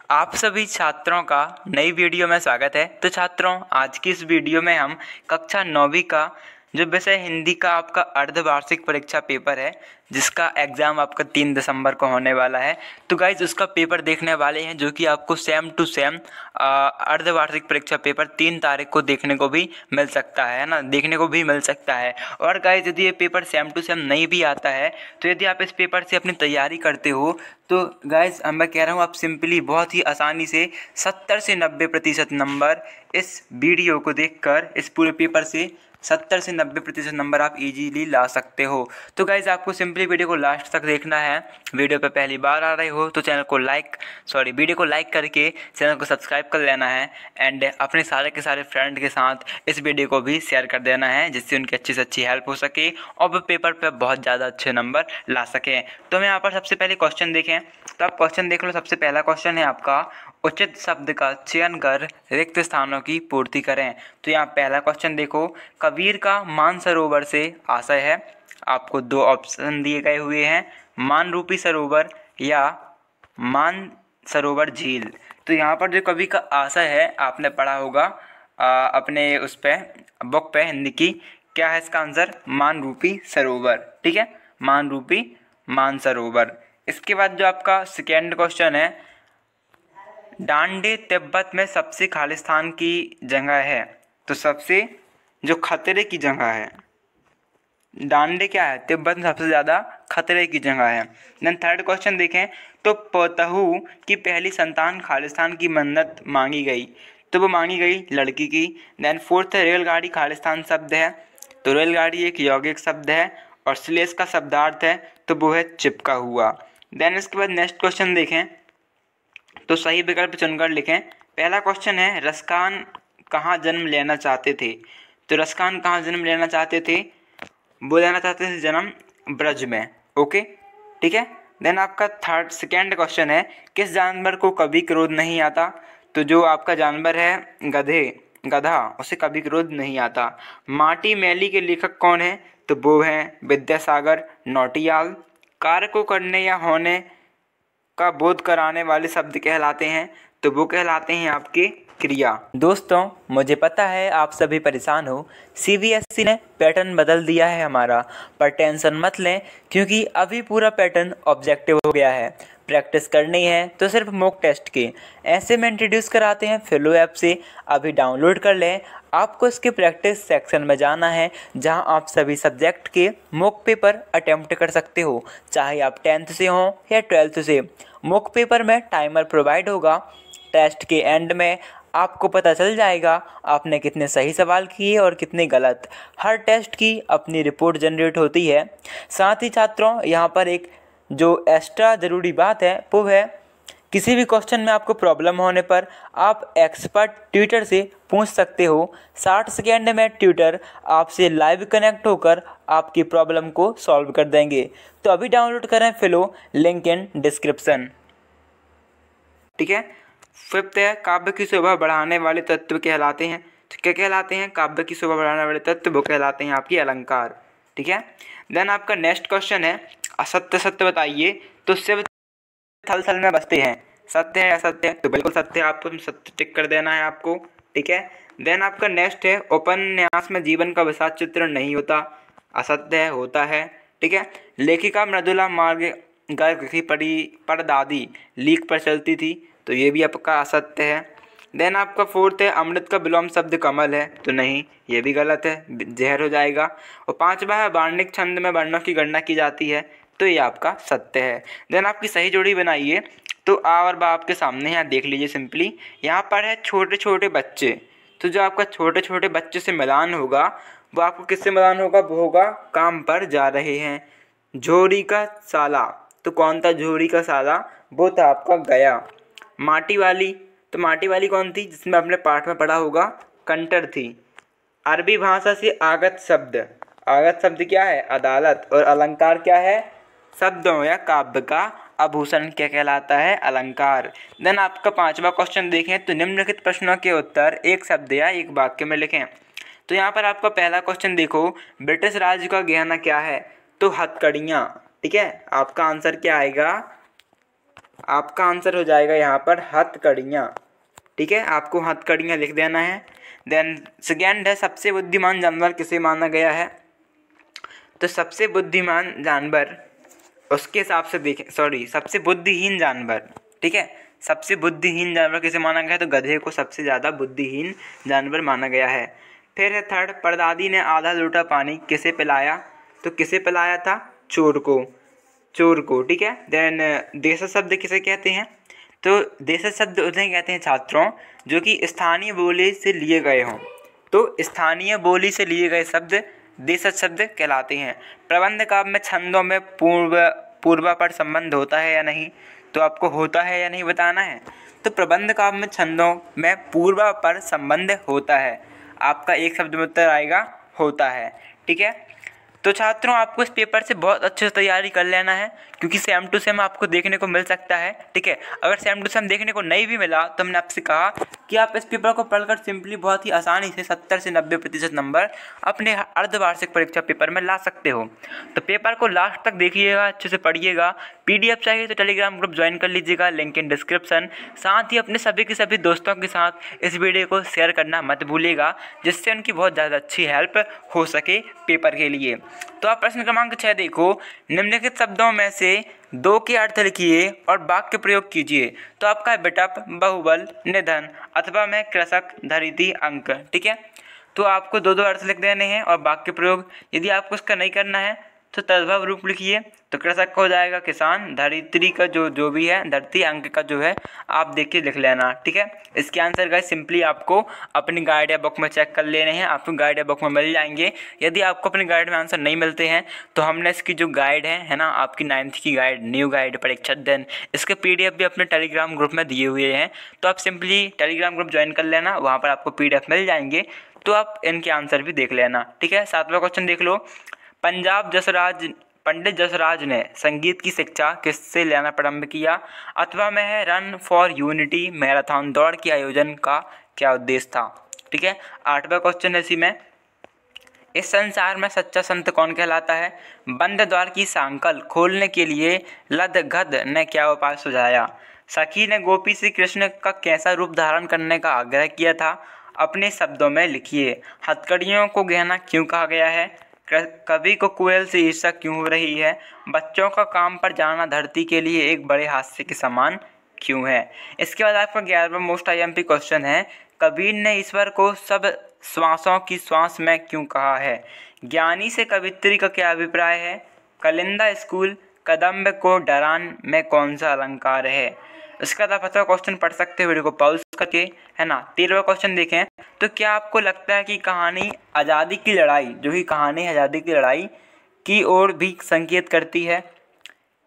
आप सभी छात्रों का नई वीडियो में स्वागत है। तो छात्रों, आज की इस वीडियो में हम कक्षा 9वीं का जो विषय हिंदी का आपका अर्धवार्षिक परीक्षा पेपर है, जिसका एग्ज़ाम आपका 3 दिसंबर को होने वाला है। तो गाइज उसका पेपर देखने वाले हैं, जो कि आपको सेम टू सेम अर्धवार्षिक परीक्षा पेपर 3 तारीख को देखने को भी मिल सकता है ना, देखने को भी मिल सकता है। और गाइज यदि ये पेपर सेम टू सेम नहीं भी आता है, तो यदि आप इस पेपर से अपनी तैयारी करते हो तो गाइज मैं कह रहा हूँ आप सिंपली बहुत ही आसानी से 70 से 90% नंबर इस वीडियो को देखकर इस पूरे पेपर से 70 से 90% नंबर आप इजीली ला सकते हो। तो गाइज आपको सिंपली वीडियो को लास्ट तक देखना है। वीडियो पे पहली बार आ रहे हो तो वीडियो को लाइक करके चैनल को सब्सक्राइब कर लेना है एंड अपने सारे के सारे फ्रेंड के साथ इस वीडियो को भी शेयर कर देना है, जिससे उनकी अच्छी से अच्छी हेल्प हो सके और वो पेपर पे बहुत ज़्यादा अच्छे नंबर ला सकें। तो हम यहाँ पर सबसे पहले क्वेश्चन देखें, तो आप क्वेश्चन देख लो। सबसे पहला क्वेश्चन है आपका, उचित शब्द का चयन कर रिक्त स्थानों की पूर्ति करें। तो यहाँ पहला क्वेश्चन देखो, कबीर का मानसरोवर से आशय है। आपको 2 ऑप्शन दिए गए हुए हैं, मानरूपी सरोवर या मानसरोवर झील। तो यहाँ पर जो कवि का आशय है आपने पढ़ा होगा अपने उस पे बुक पे हिंदी की, क्या है इसका आंसर? मानरूपी सरोवर। ठीक है, मानरूपी मानसरोवर। इसके बाद जो आपका सेकेंड क्वेश्चन है, डांडे तिब्बत में सबसे खालिस्तान की जगह है। तो सबसे जो खतरे की जगह है, डांडे क्या है? तिब्बत में सबसे ज़्यादा खतरे की जगह है। देन थर्ड क्वेश्चन देखें, तो पोतहू की पहली संतान खालिस्तान की मन्नत मांगी गई। तो वो मांगी गई लड़की की। देन फोर्थ है, रेलगाड़ी खालिस्तान शब्द है। तो रेलगाड़ी एक यौगिक शब्द है और श्लेष का शब्दार्थ है, तो वो है चिपका हुआ। देन इसके बाद नेक्स्ट क्वेश्चन देखें, तो सही विकल्प चुनकर लिखें। पहला क्वेश्चन है, रसखान कहाँ जन्म लेना चाहते थे। तो रसखान कहाँ जन्म लेना चाहते थे? वो लेना चाहते थे जन्म ब्रज में। ओके, ठीक है। देन आपका सेकेंड क्वेश्चन है, किस जानवर को कभी क्रोध नहीं आता। तो जो आपका जानवर है गधा, उसे कभी क्रोध नहीं आता। माटी मैली के लेखक कौन है? तो वो हैं विद्यासागर नौटियाल। कार्य को करने या होने का बोध कराने वाले शब्द कहलाते हैं। तो वो कहलाते हैं आपके क्रिया। दोस्तों, मुझे पता है आप सभी परेशान हो, सीबीएसई ने पैटर्न बदल दिया है हमारा, पर टेंशन मत लें, क्योंकि अभी पूरा पैटर्न ऑब्जेक्टिव हो गया है। प्रैक्टिस करनी है तो सिर्फ मॉक टेस्ट के ऐसे में इंट्रोड्यूस कराते हैं फिलो ऐप से, अभी डाउनलोड कर लें। आपको इसके प्रैक्टिस सेक्शन में जाना है, जहां आप सभी सब्जेक्ट के मॉक पेपर अटेम्प्ट कर सकते हो, चाहे आप 10th से हो या 12th से। मॉक पेपर में टाइमर प्रोवाइड होगा। टेस्ट के एंड में आपको पता चल जाएगा आपने कितने सही सवाल किए और कितने गलत। हर टेस्ट की अपनी रिपोर्ट जनरेट होती है। साथ ही छात्रों, यहाँ पर एक जो एक्स्ट्रा ज़रूरी बात है वो है, किसी भी क्वेश्चन में आपको प्रॉब्लम होने पर आप एक्सपर्ट ट्यूटर से पूछ सकते हो। 60 सेकेंड में ट्यूटर आपसे लाइव कनेक्ट होकर आपकी प्रॉब्लम को सॉल्व कर देंगे। तो अभी डाउनलोड करें फिलो, लिंक इन डिस्क्रिप्शन। ठीक है। फिफ्थ है, काव्य की शोभा बढ़ाने वाले तत्व कहलाते हैं। तो क्या कहलाते हैं? काव्य की शोभा बढ़ाने वाले तत्व वो कहलाते हैं आपकी अलंकार। ठीक है। देन आपका नेक्स्ट क्वेश्चन है, असत्य सत्य बताइए। तो शिव थल थल में बसते हैं, सत्य है असत्य है? तो बिल्कुल सत्य है, आपको सत्य टिक कर देना है आपको। ठीक है। देन आपका नेक्स्ट है, उपन्यास में जीवन का विषाद चित्रण नहीं होता। असत्य है, होता है। ठीक है। लेखिका मृदुला मार्ग गर्ग की परदादी लीक पर चलती थी। तो ये भी आपका असत्य है। देन आपका फोर्थ है, अमृत का विलोम शब्द कमल है। तो नहीं, ये भी गलत है, जहर हो जाएगा। और पांचवा है, वार्णिक छंद में वर्णों की गणना की जाती है। तो ये आपका सत्य है। देन आपकी सही जोड़ी बनाइए। तो आ और बा आपके सामने है, देख लीजिए सिंपली। यहाँ पर है छोटे छोटे बच्चे। तो जो आपका छोटे छोटे बच्चे से मिलान होगा, वो आपको किससे मिलान होगा? वो होगा काम पर जा रहे हैं। झोरी का साला, तो कौन था झोरी का साला? वो था आपका गया। माटी वाली, तो माटी वाली कौन थी? जिसमें अपने पाठ में पढ़ा होगा, कंटर थी। अरबी भाषा से आगत शब्द क्या है? अदालत। और अलंकार क्या है? शब्दों या काव्य का आभूषण क्या कहलाता है? अलंकार। देन आपका पांचवा क्वेश्चन देखें, तो निम्नलिखित प्रश्नों के उत्तर एक शब्द या एक वाक्य में लिखें। तो यहाँ पर आपका पहला क्वेश्चन देखो, ब्रिटिश राज्य का गहना क्या है? तो हथकड़ियाँ। ठीक है, आपका आंसर क्या आएगा? आपका आंसर हो जाएगा यहाँ पर हथकड़ियाँ। ठीक है, आपको हथकड़ियाँ लिख देना है। देन सेकेंड है सबसे बुद्धिमान जानवर किसे माना गया है। तो सबसे बुद्धिमान जानवर उसके हिसाब से देखें, सबसे बुद्धिहीन जानवर, ठीक है, सबसे बुद्धिहीन जानवर किसे माना गया है, तो गधे को सबसे ज़्यादा बुद्धिहीन जानवर माना गया है। फिर है थर्ड, परदादी ने आधा लोटा पानी किसे पिलाया। तो किसे पिलाया था, चोर को, ठीक है। देन देशज शब्द किसे कहते हैं, तो देशज शब्द उन्हें कहते हैं छात्रों जो कि स्थानीय बोली से लिए गए हों। तो स्थानीय बोली से लिए गए शब्द देशज शब्द कहलाते हैं। प्रबंध काव्य में छंदों में पूर्वापर संबंध होता है या नहीं, तो आपको होता है या नहीं बताना है। तो प्रबंध काव्य में छंदों में पूर्वापर संबंध होता है, आपका एक शब्द में उत्तर आएगा होता है, ठीक है। तो छात्रों आपको इस पेपर से बहुत अच्छे से तैयारी कर लेना है, क्योंकि सेम टू सेम आपको देखने को मिल सकता है, ठीक है। अगर सेम टू सेम देखने को नहीं भी मिला तो हमने आपसे कहा कि आप इस पेपर को पढ़कर सिंपली बहुत ही आसानी से 70 से 90% नंबर अपने अर्धवार्षिक परीक्षा पेपर में ला सकते हो। तो पेपर को लास्ट तक देखिएगा, अच्छे से पढ़िएगा। PDF चाहिए तो टेलीग्राम ग्रुप ज्वाइन कर लीजिएगा, लिंक इन डिस्क्रिप्शन। साथ ही अपने सभी के सभी दोस्तों के साथ इस वीडियो को शेयर करना मत भूलिएगा, जिससे उनकी बहुत ज़्यादा अच्छी हेल्प हो सके पेपर के लिए। तो आप प्रश्न क्रमांक 6 देखो, निम्नलिखित शब्दों में से दो के अर्थ लिखिए और वाक्य प्रयोग कीजिए। तो आपका है बिटप, बाहुबल, निधन अथवा मैं कृषक, धरित्री, अंक, ठीक है। तो आपको दो अर्थ लिख देने हैं और वाक्य प्रयोग यदि आपको इसका नहीं करना है तो तद्भव रूप लिखिए। तो कृषक का हो जाएगा किसान, धरित्री का जो भी है धरती, अंक का जो है आप देख के लिख लेना, ठीक है। इसके आंसर गाइस सिंपली आपको अपनी गाइड या बुक में चेक कर लेने हैं, आपको गाइड या बुक में मिल जाएंगे। यदि आपको अपनी गाइड में आंसर नहीं मिलते हैं तो हमने इसकी जो गाइड है ना, आपकी 9th की गाइड, न्यू गाइड परीक्षा दिन, इसके PDF भी अपने टेलीग्राम ग्रुप में दिए हुए हैं। तो आप सिंपली टेलीग्राम ग्रुप ज्वाइन कर लेना, वहाँ पर आपको PDF मिल जाएंगे, तो आप इनके आंसर भी देख लेना, ठीक है। 7वां क्वेश्चन देख लो, पंडित जसराज ने संगीत की शिक्षा किससे लेना प्रारंभ किया। अथवा में है रन फॉर यूनिटी मैराथन दौड़ के आयोजन का क्या उद्देश्य था, ठीक है। 8वां क्वेश्चन है इसी में, इस संसार में सच्चा संत कौन कहलाता है। बंद द्वार की सांकल खोलने के लिए लदगद ने क्या उपाय सुझाया। सखी ने गोपी से कृष्ण का कैसा रूप धारण करने का आग्रह किया था, अपने शब्दों में लिखिए। हथकड़ियों को गहना क्यों कहा गया है, कवि को कोयल से ईर्ष्या क्यों हो रही है, बच्चों का काम पर जाना धरती के लिए एक बड़े हादसे के समान क्यों है। इसके बाद आपका 11वां मोस्ट IMP क्वेश्चन है, कबीर ने ईश्वर को सब श्वासों की श्वास में क्यों कहा है। ज्ञानी से कवित्री का क्या अभिप्राय है। कलिंदा स्कूल कदम्ब को डरान में कौन सा अलंकार है। इसका आप अच्छा क्वेश्चन पढ़ सकते हो वीडियो को पॉज करके, है ना। 13वां क्वेश्चन देखें, तो क्या आपको लगता है कि कहानी आज़ादी की लड़ाई, जो कि कहानी आज़ादी की लड़ाई की ओर भी संकेत करती है।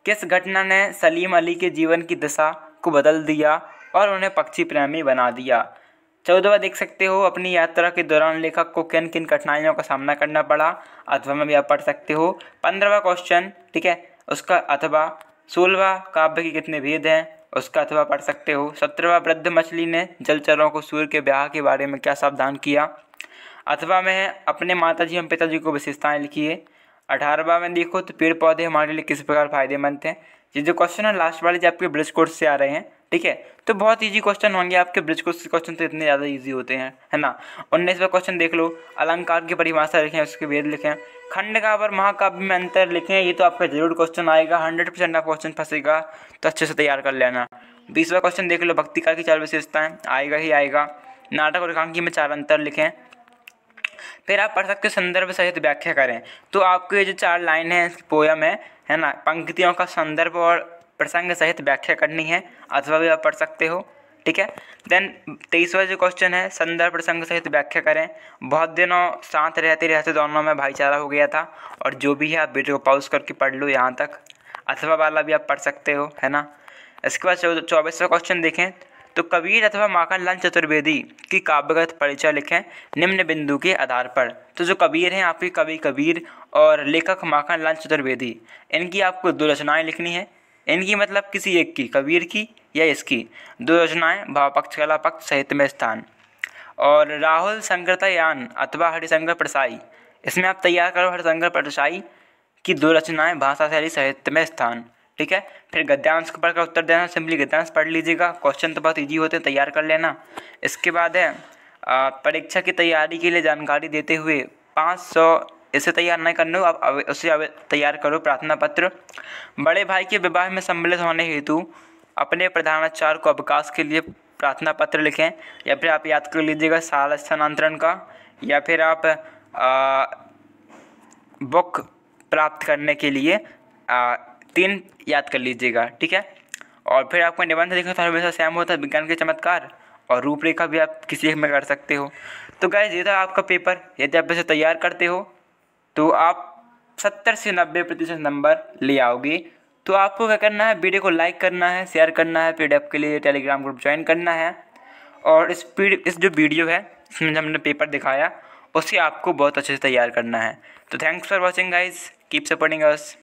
किस घटना ने सलीम अली के जीवन की दिशा को बदल दिया और उन्हें पक्षी प्रेमी बना दिया। 14वां देख सकते हो, अपनी यात्रा के दौरान लेखक को किन किन कठिनाइयों का सामना करना पड़ा, अथवा में भी आप पढ़ सकते हो। 15वां क्वेश्चन, ठीक है, उसका अथवा। 16वां काव्य के कितने भेद हैं, उसका अथवा पढ़ सकते हो। 17वां वृद्ध मछली ने जलचरों को सूर्य के ब्याह के बारे में क्या सावधान किया। अथवा में है अपने माताजी एवं पिताजी को विशेषताएं लिखिए। 18वां में देखो तो पेड़ पौधे हमारे लिए किस प्रकार फायदेमंद हैं। ये जो क्वेश्चन है लास्ट वाले जो आपके ब्रिज कोर्स से आ रहे हैं, ठीक है, तो बहुत इजी क्वेश्चन होंगे आपके। ब्रिज कोर्स क्वेश्चन तो इतने ज़्यादा इजी होते हैं, है ना। 19वां क्वेश्चन देख लो, अलंकार की परिभाषा लिखें, उसके भेद लिखें। खंडकाव्य और महाकाव्य में अंतर लिखें, ये तो आपका जरूर क्वेश्चन आएगा, 100% आप क्वेश्चन फंसेगा, तो अच्छे से तैयार कर लेना। 20वां क्वेश्चन देख लो, भक्तिकार की 4 विशेषताएं, आएगा ही आएगा। नाटक और एकांकी में 4 अंतर लिखें। फिर आप पढ़ सकते हो संदर्भ सहित व्याख्या करें। तो आपको ये जो 4 लाइन है पोयम है ना, पंक्तियों का संदर्भ और प्रसंग सहित व्याख्या करनी है, अथवा भी आप पढ़ सकते हो, ठीक है। देन 23वां जो क्वेश्चन है, संदर्भ प्रसंग सहित व्याख्या करें। बहुत दिनों साथ रहते रहते दोनों में भाईचारा हो गया था, और जो भी है आप वीडियो को पॉज करके पढ़ लो यहाँ तक, अथवा वाला भी आप पढ़ सकते हो, है ना। इसके बाद 24वां क्वेश्चन देखें, तो कबीर अथवा माखनलाल चतुर्वेदी की काव्यगत परिचय लिखें निम्न बिंदु के आधार पर। तो जो कबीर हैं आपके कवि कबीर और लेखक माखनलाल चतुर्वेदी, इनकी आपको 2 रचनाएं लिखनी है। इनकी मतलब किसी एक की, कबीर की या इसकी 2 रचनाएं, भाव पक्ष कला पक्ष साहित्य में स्थान। और राहुल शंकरतयान अथवा हरिशंकर परसाई, इसमें आप तैयार करो हरिशंकर परसाई की 2 रचनाएं, भाषा शैली साहित्य में स्थान, ठीक है। फिर गद्यांश को पढ़कर उत्तर देना, सिंपली गद्यांश पढ़ लीजिएगा, क्वेश्चन तो बहुत ईजी होते हैं, तैयार कर लेना। इसके बाद है परीक्षा की तैयारी के लिए जानकारी देते हुए 500, इसे तैयार नहीं करने हो आप उसे तैयार करो प्रार्थना पत्र। बड़े भाई के विवाह में सम्मिलित होने हेतु अपने प्रधानाचार्य को अवकाश के लिए प्रार्थना पत्र लिखें, या फिर आप याद कर लीजिएगा शाला स्थानांतरण का, या फिर आप बुक प्राप्त करने के लिए 3 याद कर लीजिएगा, ठीक है। और फिर आपको निबंध लिखना तो हमेशा सेम होता है, विज्ञान के चमत्कार, और रूपरेखा भी आप किसी एक में कर सकते हो। तो गाइस ये था आपका पेपर। यदि आप इसे तैयार करते हो तो आप 70 से 90% नंबर ले आओगे। तो आपको क्या करना है, वीडियो को लाइक करना है, शेयर करना है, PDF के लिए टेलीग्राम ग्रुप ज्वाइन करना है, और इस जो वीडियो है इसमें हमने पेपर दिखाया उसे आपको बहुत अच्छे से तैयार करना है। तो thanks for watching guys, keep supporting us.